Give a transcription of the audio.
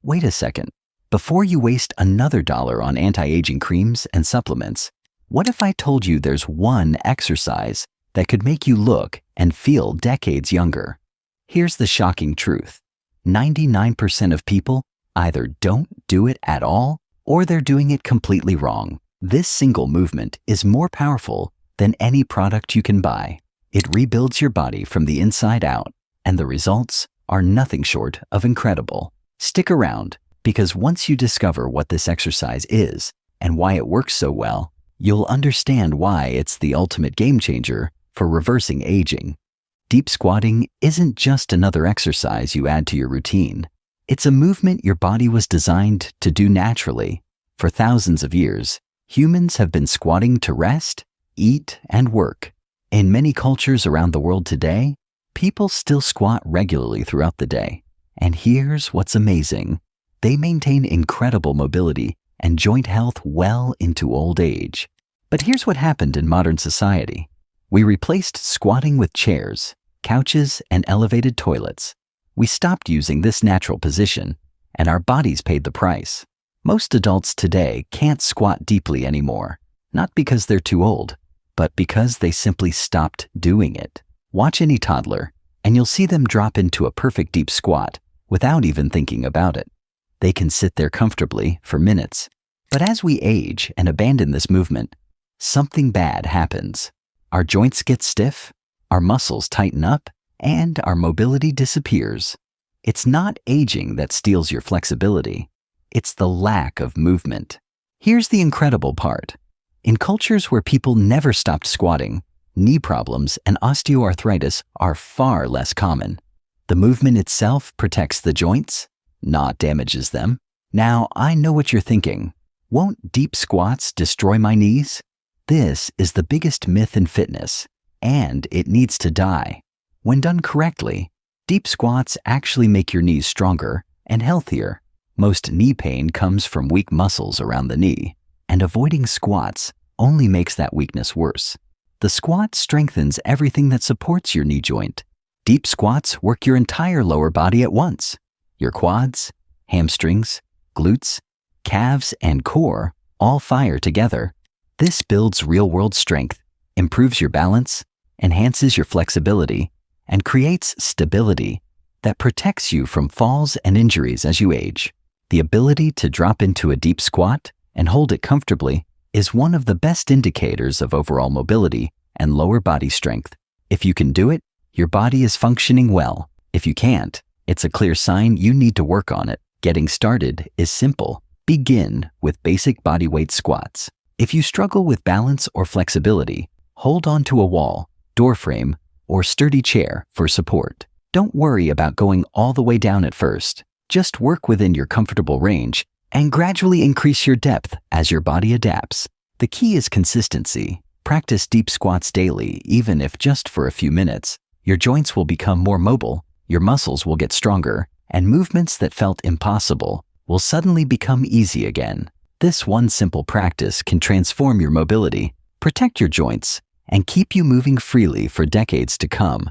Wait a second. Before you waste another dollar on anti-aging creams and supplements, what if I told you there's one exercise that could make you look and feel decades younger? Here's the shocking truth. 99% of people either don't do it at all or they're doing it completely wrong. This single movement is more powerful than any product you can buy. It rebuilds your body from the inside out, and the results are nothing short of incredible. Stick around, because once you discover what this exercise is and why it works so well, you'll understand why it's the ultimate game changer for reversing aging. Deep squatting isn't just another exercise you add to your routine. It's a movement your body was designed to do naturally. For thousands of years, humans have been squatting to rest, eat, and work. In many cultures around the world today, people still squat regularly throughout the day. And here's what's amazing. They maintain incredible mobility and joint health well into old age. But here's what happened in modern society. We replaced squatting with chairs, couches, and elevated toilets. We stopped using this natural position, and our bodies paid the price. Most adults today can't squat deeply anymore, not because they're too old, but because they simply stopped doing it. Watch any toddler, and you'll see them drop into a perfect deep squat without even thinking about it. They can sit there comfortably for minutes. But as we age and abandon this movement, something bad happens. Our joints get stiff, our muscles tighten up, and our mobility disappears. It's not aging that steals your flexibility. It's the lack of movement. Here's the incredible part. In cultures where people never stopped squatting, knee problems and osteoarthritis are far less common. The movement itself protects the joints, not damages them. Now, I know what you're thinking. Won't deep squats destroy my knees? This is the biggest myth in fitness, and it needs to die. When done correctly, deep squats actually make your knees stronger and healthier. Most knee pain comes from weak muscles around the knee, and avoiding squats only makes that weakness worse. The squat strengthens everything that supports your knee joint. Deep squats work your entire lower body at once. Your quads, hamstrings, glutes, calves, and core all fire together. This builds real-world strength, improves your balance, enhances your flexibility, and creates stability that protects you from falls and injuries as you age. The ability to drop into a deep squat and hold it comfortably is one of the best indicators of overall mobility and lower body strength. If you can do it, your body is functioning well. If you can't, it's a clear sign you need to work on it. Getting started is simple. Begin with basic bodyweight squats. If you struggle with balance or flexibility, hold on to a wall, door frame, or sturdy chair for support. Don't worry about going all the way down at first. Just work within your comfortable range and gradually increase your depth as your body adapts. The key is consistency. Practice deep squats daily, even if just for a few minutes. Your joints will become more mobile, your muscles will get stronger, and movements that felt impossible will suddenly become easy again. This one simple practice can transform your mobility, protect your joints, and keep you moving freely for decades to come.